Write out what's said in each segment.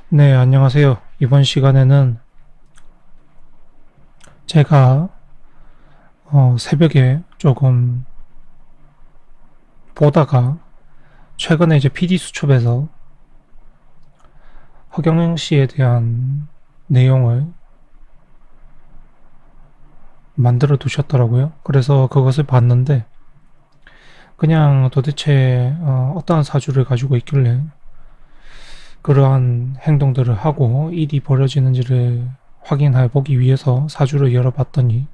네, 안녕하세요. 이번 시간에는 제가 새벽에 조금 보다가 최근에 이제 PD수첩에서 허경영 씨에 대한 내용을 만들어 두셨더라고요. 그래서 그것을 봤는데 그냥 도대체 어떠한 사주를 가지고 있길래 그러한 행동들을 하고 일이 벌어지는지를 확인해 보기 위해서 사주를 열어봤더니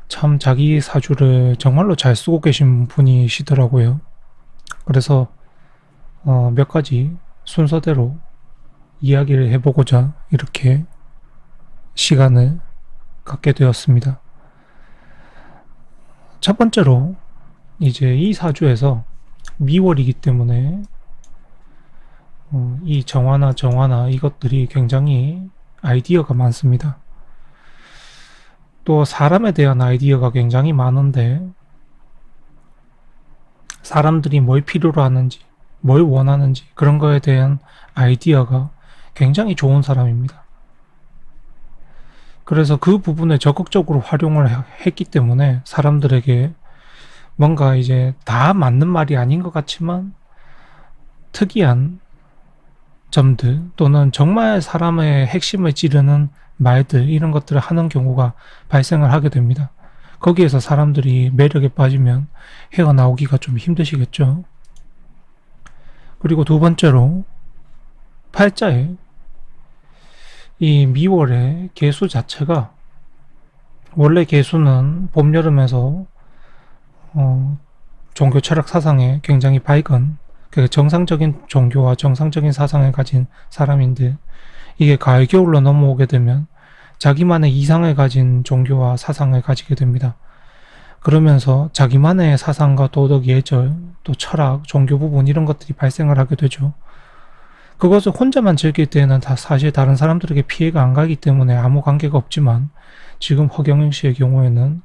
참 자기 사주를 정말로 잘 쓰고 계신 분이시더라고요. 그래서 몇 가지 순서대로 이야기를 해보고자 이렇게 시간을 갖게 되었습니다. 첫 번째로 이제 이 사주에서 미월이기 때문에 이 정화나 이것들이 굉장히 아이디어가 많습니다. 또 사람에 대한 아이디어가 굉장히 많은데 사람들이 뭘 필요로 하는지 뭘 원하는지 그런 거에 대한 아이디어가 굉장히 좋은 사람입니다. 그래서 그 부분을 적극적으로 활용을 했기 때문에 사람들에게 뭔가 이제 다 맞는 말이 아닌 것 같지만 특이한 점들 또는 정말 사람의 핵심을 찌르는 말들 이런 것들을 하는 경우가 발생을 하게 됩니다. 거기에서 사람들이 매력에 빠지면 헤어나오기가 좀 힘드시겠죠. 그리고 두 번째로 팔자에 이 미월의 개수 자체가 원래 개수는 봄, 여름에서 종교 철학 사상에 굉장히 밝은 그 정상적인 종교와 정상적인 사상을 가진 사람인데 이게 가을, 겨울로 넘어오게 되면 자기만의 이상을 가진 종교와 사상을 가지게 됩니다. 그러면서 자기만의 사상과 도덕, 예절, 또 철학, 종교 부분 이런 것들이 발생을 하게 되죠. 그것을 혼자만 즐길 때는 다 사실 다른 사람들에게 피해가 안 가기 때문에 아무 관계가 없지만 지금 허경영 씨의 경우에는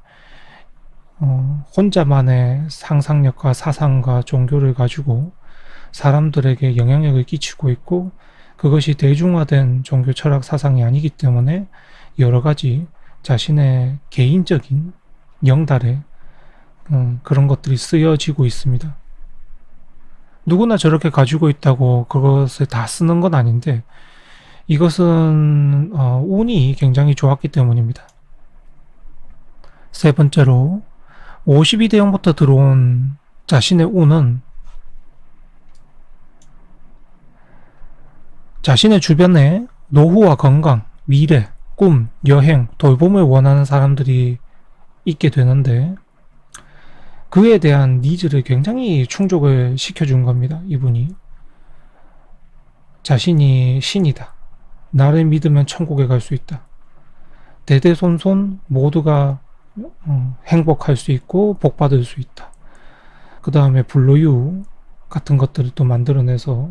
혼자만의 상상력과 사상과 종교를 가지고 사람들에게 영향력을 끼치고 있고 그것이 대중화된 종교 철학 사상이 아니기 때문에 여러 가지 자신의 개인적인 영달에 그런 것들이 쓰여지고 있습니다. 누구나 저렇게 가지고 있다고 그것을 다 쓰는 건 아닌데 이것은 운이 굉장히 좋았기 때문입니다. 세 번째로 52대형부터 들어온 자신의 운은 자신의 주변에 노후와 건강, 미래, 꿈, 여행, 돌봄을 원하는 사람들이 있게 되는데 그에 대한 니즈를 굉장히 충족을 시켜준 겁니다. 이분이 자신이 신이다. 나를 믿으면 천국에 갈 수 있다. 대대손손 모두가 행복할 수 있고 복받을 수 있다. 그 다음에 불로유 같은 것들을 또 만들어내서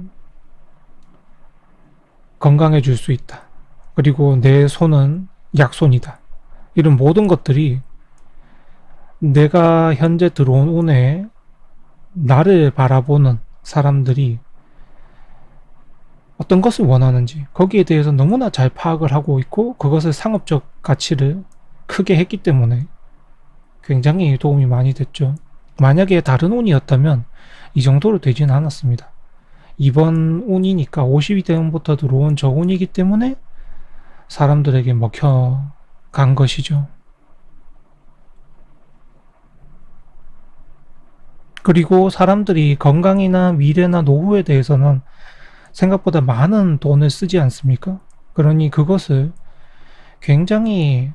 건강해질 수 있다. 그리고 내 손은 약손이다. 이런 모든 것들이 내가 현재 들어온 운에 나를 바라보는 사람들이 어떤 것을 원하는지 거기에 대해서 너무나 잘 파악을 하고 있고 그것을 상업적 가치를 크게 했기 때문에 굉장히 도움이 많이 됐죠. 만약에 다른 운이었다면 이 정도로 되지는 않았습니다. 이번 운이니까 52대운부터 들어온 저 운이기 때문에 사람들에게 먹혀간 것이죠. 그리고 사람들이 건강이나 미래나 노후에 대해서는 생각보다 많은 돈을 쓰지 않습니까? 그러니 그것을 굉장히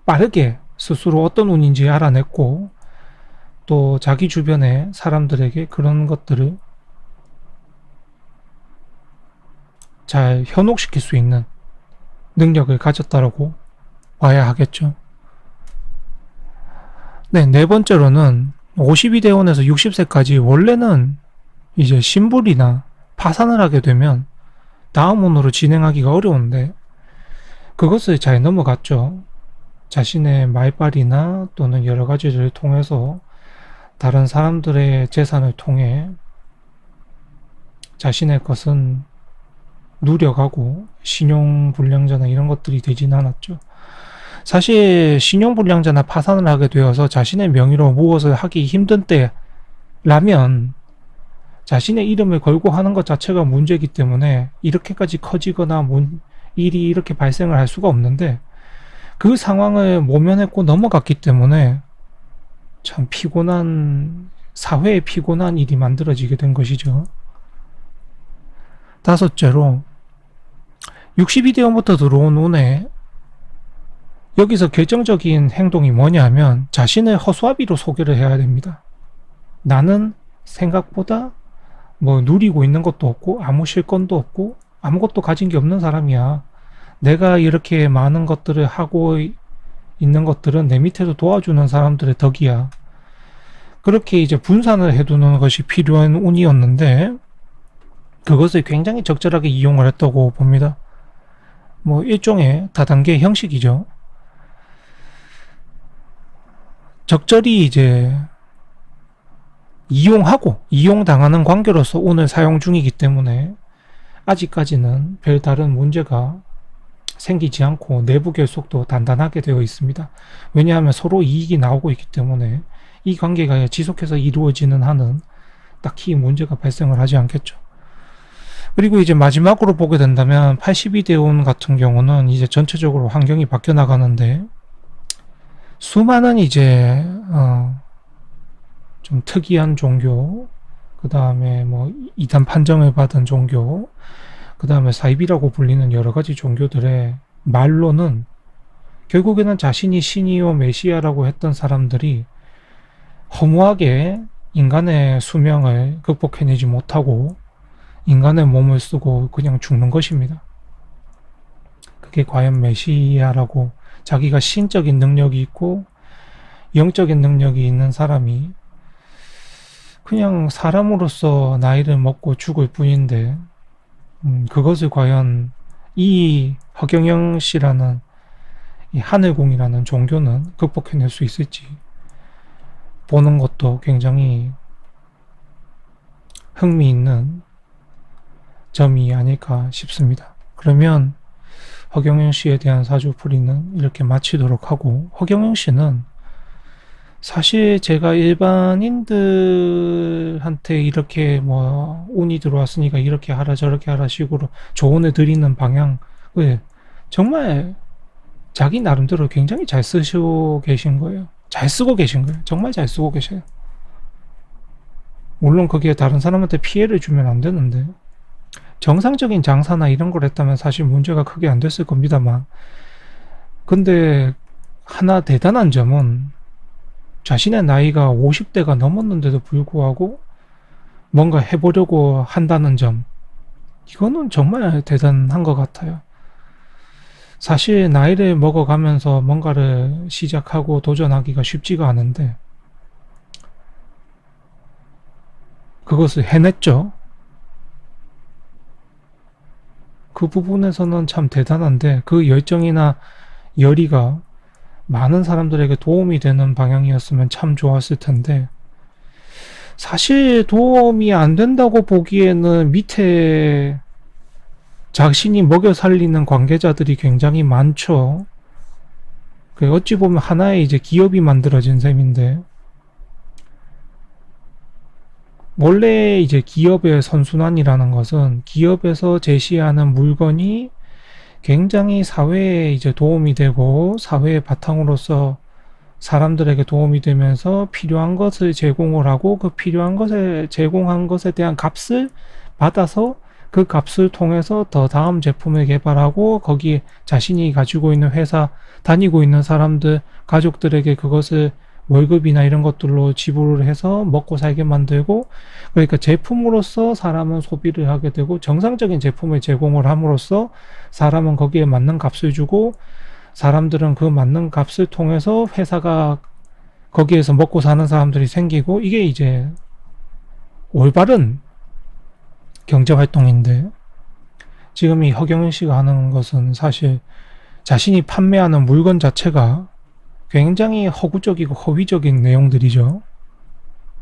빠르게 스스로 어떤 운인지 알아냈고 또 자기 주변의 사람들에게 그런 것들을 잘 현혹시킬 수 있는 능력을 가졌다라고 봐야 하겠죠. 네, 네 번째로는 52대원에서 60세까지 원래는 이제 신불이나 파산을 하게 되면 다음 운으로 진행하기가 어려운데 그것을 잘 넘어갔죠. 자신의 말발이나 또는 여러 가지를 통해서 다른 사람들의 재산을 통해 자신의 것은 누려가고 신용불량자나 이런 것들이 되지는 않았죠. 사실 신용불량자나 파산을 하게 되어서 자신의 명의로 무엇을 하기 힘든 때라면 자신의 이름을 걸고 하는 것 자체가 문제이기 때문에 이렇게까지 커지거나 일이 이렇게 발생을 할 수가 없는데, 그 상황을 모면했고 넘어갔기 때문에 참 사회에 피곤한 일이 만들어지게 된 것이죠. 다섯째로 62대원부터 들어온 운에 여기서 결정적인 행동이 뭐냐면 자신을 허수아비로 소개를 해야 됩니다. 나는 생각보다 누리고 있는 것도 없고 아무 실권도 없고 아무것도 가진 게 없는 사람이야. 내가 이렇게 많은 것들을 하고 있는 것들은 내 밑에서 도와주는 사람들의 덕이야. 그렇게 이제 분산을 해두는 것이 필요한 운이었는데 그것을 굉장히 적절하게 이용을 했다고 봅니다. 일종의 다단계 형식이죠. 적절히 이제 이용당하는 관계로서 운을 사용 중이기 때문에 아직까지는 별다른 문제가 생기지 않고 내부 결속도 단단하게 되어 있습니다. 왜냐하면 서로 이익이 나오고 있기 때문에 이 관계가 지속해서 이루어지는 한은 딱히 문제가 발생을 하지 않겠죠. 그리고 이제 마지막으로 보게 된다면 82대운 같은 경우는 이제 전체적으로 환경이 바뀌어 나가는데 수많은 이제 좀 특이한 종교, 그 다음에 이단 판정을 받은 종교, 그 다음에 사입이라고 불리는 여러 가지 종교들의 말로는 결국에는 자신이 신이요 메시아라고 했던 사람들이 허무하게 인간의 수명을 극복해내지 못하고 인간의 몸을 쓰고 그냥 죽는 것입니다. 그게 과연 메시아라고 자기가 신적인 능력이 있고 영적인 능력이 있는 사람이 그냥 사람으로서 나이를 먹고 죽을 뿐인데 그것을 과연 이 허경영 씨라는 이 하늘공이라는 종교는 극복해낼 수 있을지 보는 것도 굉장히 흥미있는 점이 아닐까 싶습니다. 그러면 허경영 씨에 대한 사주풀이는 이렇게 마치도록 하고, 허경영 씨는 사실 제가 일반인들한테 이렇게 운이 들어왔으니까 이렇게 하라 저렇게 하라 식으로 조언을 드리는 방향을 정말 자기 나름대로 굉장히 잘 쓰시고 계신 거예요. 잘 쓰고 계신 거예요. 정말 잘 쓰고 계셔요. 물론 그게 다른 사람한테 피해를 주면 안 되는데 정상적인 장사나 이런 걸 했다면 사실 문제가 크게 안 됐을 겁니다만, 근데 하나 대단한 점은 자신의 나이가 50대가 넘었는데도 불구하고 뭔가 해보려고 한다는 점, 이거는 정말 대단한 것 같아요. 사실 나이를 먹어가면서 뭔가를 시작하고 도전하기가 쉽지가 않은데 그것을 해냈죠. 그 부분에서는 참 대단한데 그 열정이나 열의가 많은 사람들에게 도움이 되는 방향이었으면 참 좋았을 텐데, 사실 도움이 안 된다고 보기에는 밑에 자신이 먹여 살리는 관계자들이 굉장히 많죠. 어찌 보면 하나의 이제 기업이 만들어진 셈인데, 원래 이제 기업의 선순환이라는 것은 기업에서 제시하는 물건이 굉장히 사회에 이제 도움이 되고 사회의 바탕으로서 사람들에게 도움이 되면서 필요한 것을 제공을 하고 그 필요한 것을 제공한 것에 대한 값을 받아서 그 값을 통해서 더 다음 제품을 개발하고 거기에 자신이 가지고 있는 회사, 다니고 있는 사람들, 가족들에게 그것을 월급이나 이런 것들로 지불을 해서 먹고 살게 만들고, 그러니까 제품으로서 사람은 소비를 하게 되고 정상적인 제품을 제공을 함으로써 사람은 거기에 맞는 값을 주고 사람들은 그 맞는 값을 통해서 회사가 거기에서 먹고 사는 사람들이 생기고, 이게 이제 올바른 경제활동인데 지금 이 허경영 씨가 하는 것은 사실 자신이 판매하는 물건 자체가 굉장히 허구적이고 허위적인 내용들이죠.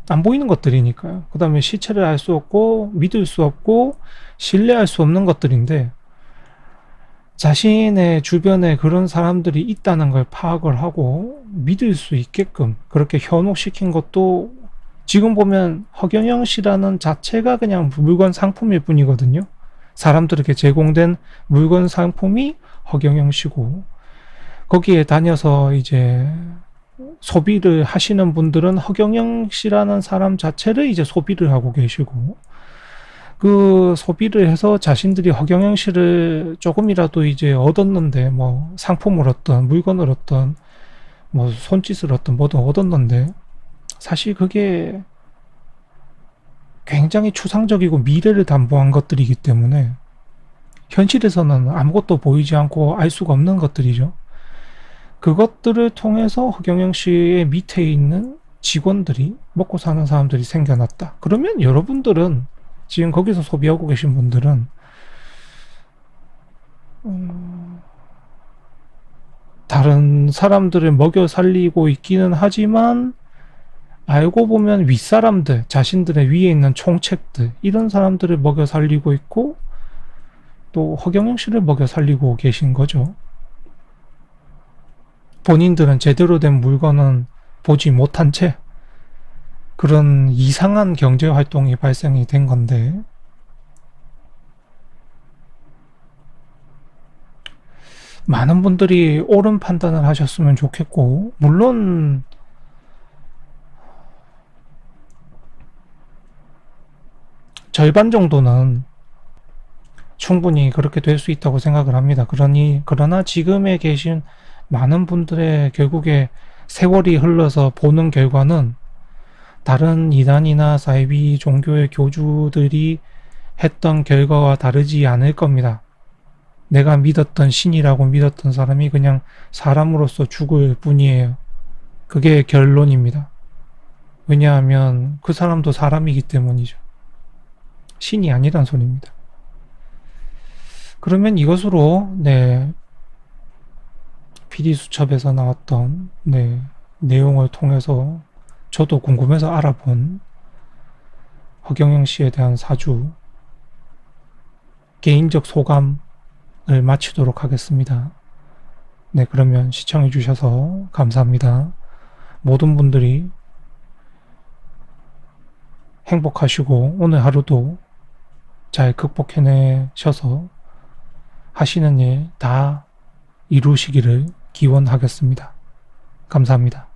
안 보이는 것들이니까요. 그 다음에 시체를 알 수 없고 믿을 수 없고 신뢰할 수 없는 것들인데, 자신의 주변에 그런 사람들이 있다는 걸 파악을 하고 믿을 수 있게끔 그렇게 현혹시킨 것도, 지금 보면 허경영 씨라는 자체가 그냥 물건 상품일 뿐이거든요. 사람들에게 제공된 물건 상품이 허경영 씨고, 거기에 다녀서 이제 소비를 하시는 분들은 허경영 씨라는 사람 자체를 이제 소비를 하고 계시고, 그 소비를 해서 자신들이 허경영 씨를 조금이라도 이제 얻었는데, 뭐 상품을 얻던 물건을 얻던 뭐 손짓을 얻던 뭐든 얻었는데, 사실 그게 굉장히 추상적이고 미래를 담보한 것들이기 때문에 현실에서는 아무것도 보이지 않고 알 수가 없는 것들이죠. 그것들을 통해서 허경영 씨의 밑에 있는 직원들이, 먹고 사는 사람들이 생겨났다. 그러면 여러분들은, 지금 거기서 소비하고 계신 분들은 다른 사람들을 먹여 살리고 있기는 하지만, 알고 보면 윗사람들, 자신들의 위에 있는 총책들, 이런 사람들을 먹여 살리고 있고, 또 허경영 씨를 먹여 살리고 계신 거죠. 본인들은 제대로 된 물건은 보지 못한 채 그런 이상한 경제 활동이 발생이 된 건데, 많은 분들이 옳은 판단을 하셨으면 좋겠고, 물론 절반 정도는 충분히 그렇게 될 수 있다고 생각을 합니다. 그러나 지금에 계신 많은 분들의 결국에 세월이 흘러서 보는 결과는 다른 이단이나 사이비 종교의 교주들이 했던 결과와 다르지 않을 겁니다. 내가 믿었던 신이라고 믿었던 사람이 그냥 사람으로서 죽을 뿐이에요. 그게 결론입니다. 왜냐하면 그 사람도 사람이기 때문이죠. 신이 아니란 소리입니다. 그러면 이것으로 PD수첩에서 나왔던 내용을 통해서 저도 궁금해서 알아본 허경영 씨에 대한 사주, 개인적 소감을 마치도록 하겠습니다. 그러면 시청해 주셔서 감사합니다. 모든 분들이 행복하시고 오늘 하루도 잘 극복해내셔서 하시는 일 다 이루시기를 기원하겠습니다. 감사합니다.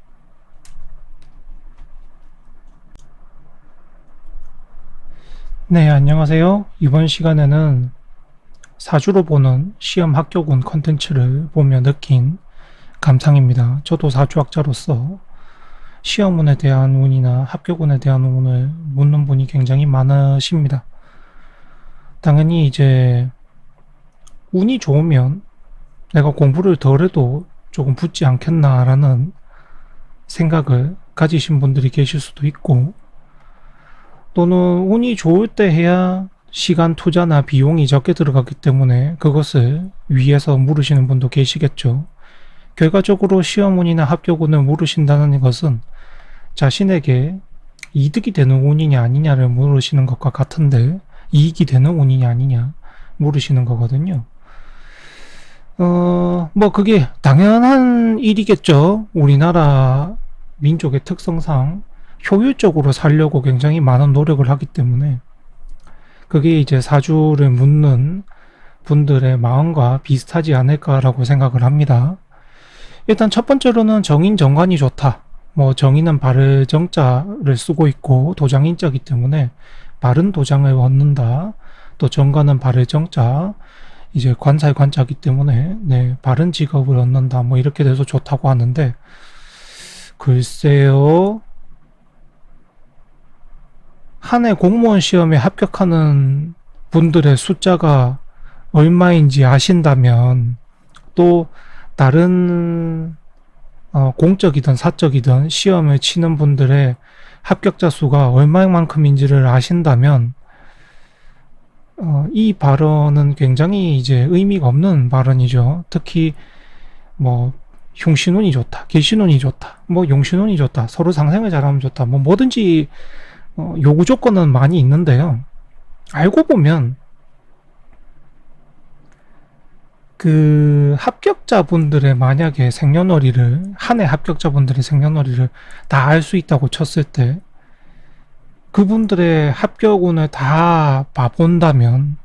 네, 안녕하세요. 이번 시간에는 사주로 보는 시험 합격운 컨텐츠를 보며 느낀 감상입니다. 저도 사주학자로서 시험운에 대한 운이나 합격운에 대한 운을 묻는 분이 굉장히 많으십니다. 당연히 이제 운이 좋으면 내가 공부를 덜 해도 조금 붙지 않겠나라는 생각을 가지신 분들이 계실 수도 있고, 또는 운이 좋을 때 해야 시간 투자나 비용이 적게 들어가기 때문에 그것을 위에서 물으시는 분도 계시겠죠. 결과적으로 시험운이나 합격운을 물으신다는 것은 자신에게 이득이 되는 운이냐 아니냐를 물으시는 것과 같은데, 이익이 되는 운이냐 아니냐 물으시는 거거든요. 뭐 그게 당연한 일이겠죠. 우리나라 민족의 특성상 효율적으로 살려고 굉장히 많은 노력을 하기 때문에 그게 이제 사주를 묻는 분들의 마음과 비슷하지 않을까라고 생각을 합니다. 일단 첫 번째로는 정인정관이 좋다. 뭐 정인은 바를 정자를 쓰고 있고 도장인자기 때문에 바른 도장을 얻는다. 또 정관은 바를 정자, 이제 관살 관자기 때문에 바른 직업을 얻는다. 뭐 이렇게 돼서 좋다고 하는데, 글쎄요, 한 해 공무원 시험에 합격하는 분들의 숫자가 얼마인지 아신다면, 또 다른 공적이든 사적이든 시험을 치는 분들의 합격자 수가 얼마만큼인지를 아신다면, 이 발언은 굉장히 이제 의미가 없는 발언이죠. 특히 뭐 흉신운이 좋다, 계신운이 좋다, 뭐 용신운이 좋다, 서로 상생을 잘하면 좋다, 뭐 뭐든지 요구 조건은 많이 있는데요. 알고 보면 그 합격자분들의 만약에 생년월일을 한 해 합격자분들의 생년월일을 다 알 수 있다고 쳤을 때 그분들의 합격운을 다 봐본다면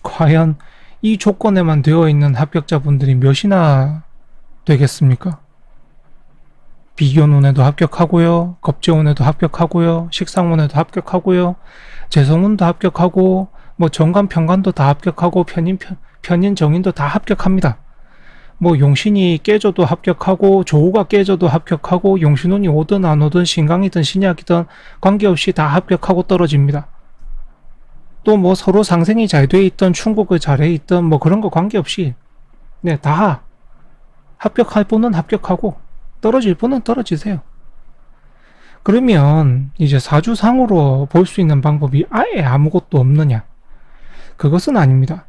과연 이 조건에만 되어 있는 합격자분들이 몇이나 되겠습니까? 비견운에도 합격하고요, 겁재운에도 합격하고요, 식상운에도 합격하고요, 재성운도 합격하고, 뭐 정관 평관도 다 합격하고, 편인 정인도 다 합격합니다. 뭐 용신이 깨져도 합격하고, 조우가 깨져도 합격하고, 용신운이 오든 안 오든 신강이든 신약이든 관계없이 다 합격하고 떨어집니다. 또 뭐 서로 상생이 잘 돼 있던 충국을 잘해 있던 뭐 그런 거 관계없이 네, 다 합격할 분은 합격하고 떨어질 분은 떨어지세요. 그러면 이제 사주상으로 볼 수 있는 방법이 아예 아무것도 없느냐? 그것은 아닙니다.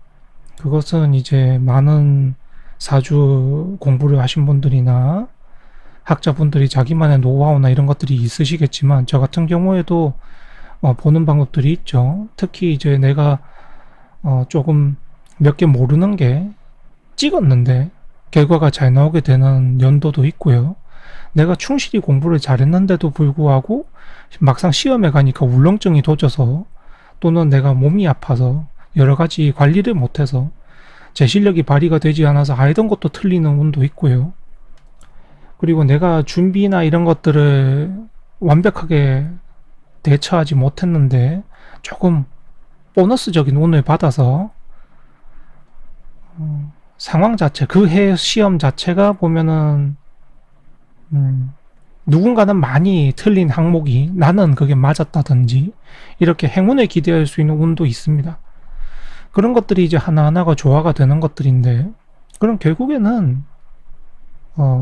그것은 이제 많은 사주 공부를 하신 분들이나 학자분들이 자기만의 노하우나 이런 것들이 있으시겠지만 저 같은 경우에도 보는 방법들이 있죠. 특히 이제 내가 조금 몇 개 모르는 게 찍었는데 결과가 잘 나오게 되는 연도도 있고요. 내가 충실히 공부를 잘했는데도 불구하고 막상 시험에 가니까 울렁증이 도져서 또는 내가 몸이 아파서 여러 가지 관리를 못해서 제 실력이 발휘가 되지 않아서 알던 것도 틀리는 운도 있고요. 그리고 내가 준비나 이런 것들을 완벽하게 대처하지 못했는데 조금 보너스적인 운을 받아서 상황 자체, 그 해 시험 자체가 보면은 누군가는 많이 틀린 항목이 나는 그게 맞았다든지 이렇게 행운을 기대할 수 있는 운도 있습니다. 그런 것들이 이제 하나하나가 조화가 되는 것들인데 그럼 결국에는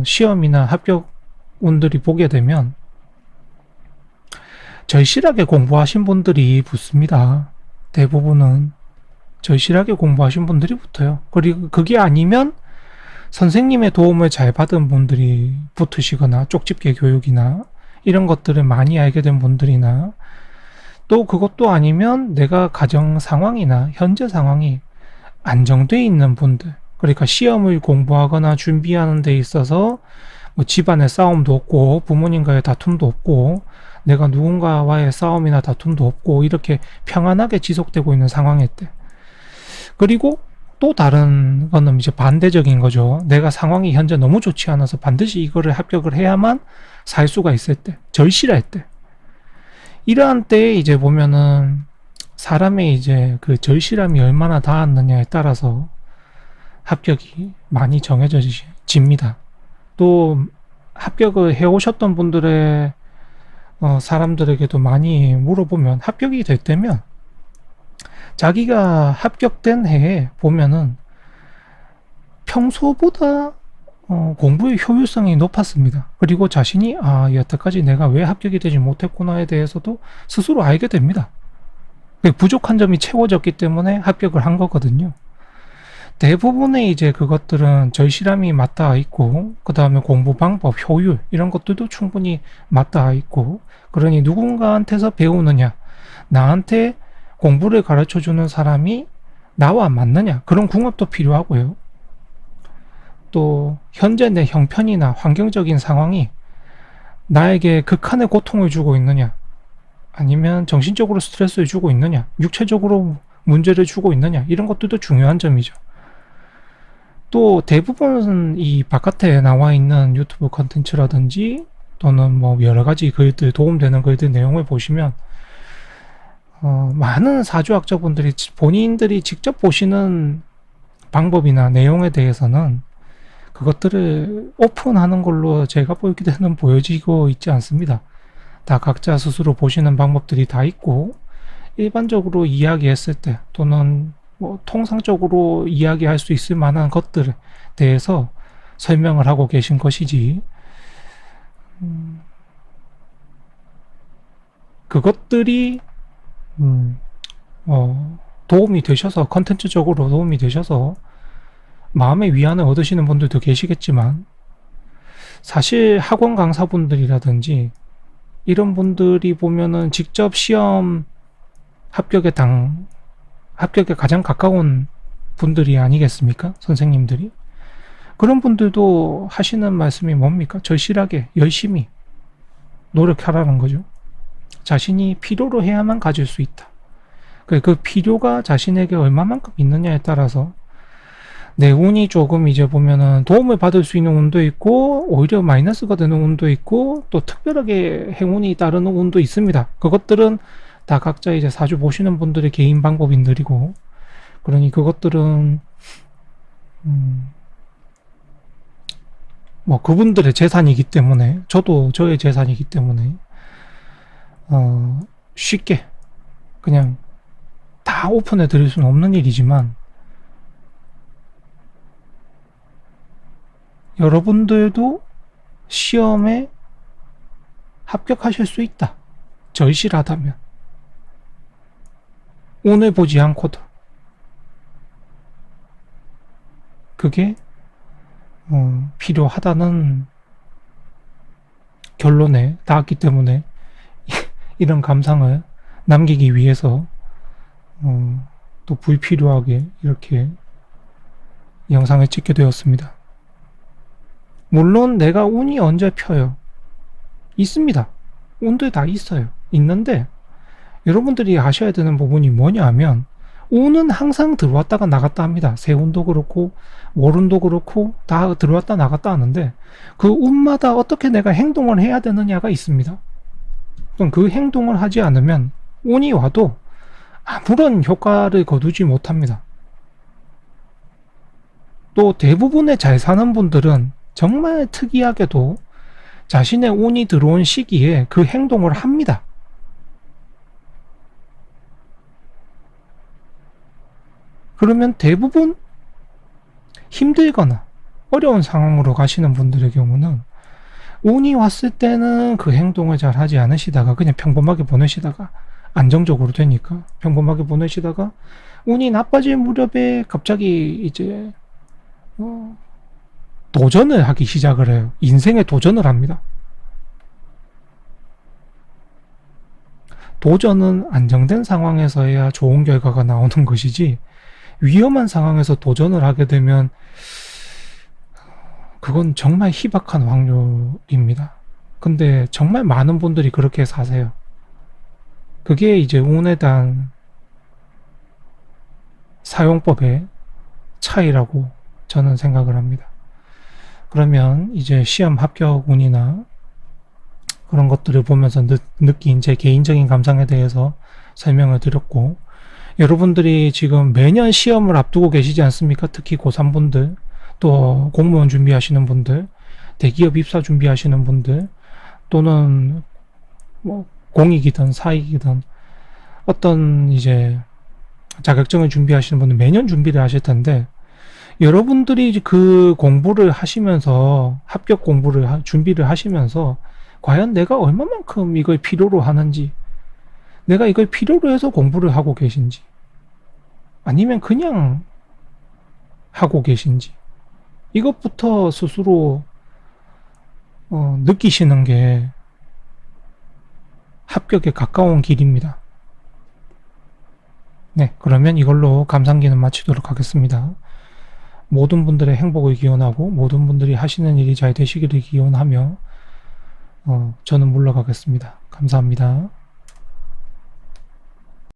시험이나 합격 운들이 보게 되면 절실하게 공부하신 분들이 붙습니다. 대부분은 절실하게 공부하신 분들이 붙어요. 그리고 그게 아니면 선생님의 도움을 잘 받은 분들이 붙으시거나 쪽집게 교육이나 이런 것들을 많이 알게 된 분들이나 또 그것도 아니면 내가 가정 상황이나 현재 상황이 안정돼 있는 분들, 그러니까 시험을 공부하거나 준비하는 데 있어서 뭐 집안에 싸움도 없고 부모님과의 다툼도 없고 내가 누군가와의 싸움이나 다툼도 없고 이렇게 평안하게 지속되고 있는 상황일 때, 그리고 또 다른 거는 이제 반대적인 거죠. 내가 상황이 현재 너무 좋지 않아서 반드시 이거를 합격을 해야만 살 수가 있을 때, 절실할 때, 이러한 때에 이제 보면은 사람의 이제 그 절실함이 얼마나 닿았느냐에 따라서 합격이 많이 정해집니다. 또 합격을 해오셨던 분들의 사람들에게도 많이 물어보면 합격이 될 때면 자기가 합격된 해에 보면은 평소보다 공부의 효율성이 높았습니다. 그리고 자신이 여태까지 내가 왜 합격이 되지 못했구나에 대해서도 스스로 알게 됩니다. 부족한 점이 채워졌기 때문에 합격을 한 거거든요. 대부분의 이제 그것들은 절실함이 맞닿아 있고 그 다음에 공부 방법, 효율 이런 것들도 충분히 맞닿아 있고, 그러니 누군가한테서 배우느냐, 나한테 공부를 가르쳐주는 사람이 나와 맞느냐, 그런 궁합도 필요하고요. 또 현재 내 형편이나 환경적인 상황이 나에게 극한의 고통을 주고 있느냐, 아니면 정신적으로 스트레스를 주고 있느냐, 육체적으로 문제를 주고 있느냐, 이런 것들도 중요한 점이죠. 또 대부분 이 바깥에 나와 있는 유튜브 컨텐츠라든지 또는 뭐 여러 가지 글들, 도움되는 글들 내용을 보시면 많은 사주학자분들이 본인들이 직접 보시는 방법이나 내용에 대해서는 그것들을 오픈하는 걸로 제가 볼 때는 보여지고 있지 않습니다. 다 각자 스스로 보시는 방법들이 다 있고, 일반적으로 이야기했을 때 또는 뭐 통상적으로 이야기할 수 있을 만한 것들에 대해서 설명을 하고 계신 것이지, 그것들이 도움이 되셔서, 컨텐츠적으로 도움이 되셔서 마음의 위안을 얻으시는 분들도 계시겠지만 사실 학원 강사분들이라든지 이런 분들이 보면은 직접 시험 합격에 가장 가까운 분들이 아니겠습니까? 선생님들이. 그런 분들도 하시는 말씀이 뭡니까? 절실하게, 열심히 노력하라는 거죠. 자신이 필요로 해야만 가질 수 있다. 그 필요가 자신에게 얼마만큼 있느냐에 따라서 내 운이 조금 이제 보면은 도움을 받을 수 있는 운도 있고 오히려 마이너스가 되는 운도 있고 또 특별하게 행운이 따르는 운도 있습니다. 그것들은 다 각자 이제 사주 보시는 분들의 개인 방법이 느리고 그러니 그것들은 뭐 그분들의 재산이기 때문에 저도 저의 재산이기 때문에 쉽게 그냥 다 오픈해 드릴 수는 없는 일이지만 여러분들도 시험에 합격하실 수 있다. 절실하다면. 운을 보지 않고도. 그게 필요하다는 결론에 닿았기 때문에 이런 감상을 남기기 위해서 또 불필요하게 이렇게 영상을 찍게 되었습니다. 물론 내가 운이 언제 펴요? 있습니다. 운들 다 있어요. 있는데 여러분들이 아셔야 되는 부분이 뭐냐 하면 운은 항상 들어왔다가 나갔다 합니다. 세운도 그렇고 월운도 그렇고 다 들어왔다 나갔다 하는데 그 운마다 어떻게 내가 행동을 해야 되느냐가 있습니다. 그럼 그 행동을 하지 않으면 운이 와도 아무런 효과를 거두지 못합니다. 또 대부분의 잘 사는 분들은 정말 특이하게도 자신의 운이 들어온 시기에 그 행동을 합니다. 그러면 대부분 힘들거나 어려운 상황으로 가시는 분들의 경우는 운이 왔을 때는 그 행동을 잘 하지 않으시다가 그냥 평범하게 보내시다가 안정적으로 되니까 평범하게 보내시다가 운이 나빠질 무렵에 갑자기 이제 도전을 하기 시작을 해요. 인생에 도전을 합니다. 도전은 안정된 상황에서 해야 좋은 결과가 나오는 것이지 위험한 상황에서 도전을 하게 되면 그건 정말 희박한 확률입니다. 근데 정말 많은 분들이 그렇게 사세요. 그게 이제 운에 대한 사용법의 차이라고 저는 생각을 합니다. 그러면 이제 시험 합격 운이나 그런 것들을 보면서 느낀 제 개인적인 감상에 대해서 설명을 드렸고, 여러분들이 지금 매년 시험을 앞두고 계시지 않습니까? 특히 고3분들, 또 공무원 준비하시는 분들, 대기업 입사 준비하시는 분들, 또는 뭐 공익이든 사익이든 어떤 이제 자격증을 준비하시는 분들 매년 준비를 하실 텐데, 여러분들이 그 공부를 하시면서 합격 공부를 준비를 하시면서 과연 내가 얼마만큼 이걸 필요로 하는지, 내가 이걸 필요로 해서 공부를 하고 계신지, 아니면 그냥 하고 계신지, 이것부터 스스로 느끼시는 게 합격에 가까운 길입니다. 네, 그러면 이걸로 감상기는 마치도록 하겠습니다. 모든 분들의 행복을 기원하고 모든 분들이 하시는 일이 잘 되시기를 기원하며 저는 물러가겠습니다. 감사합니다.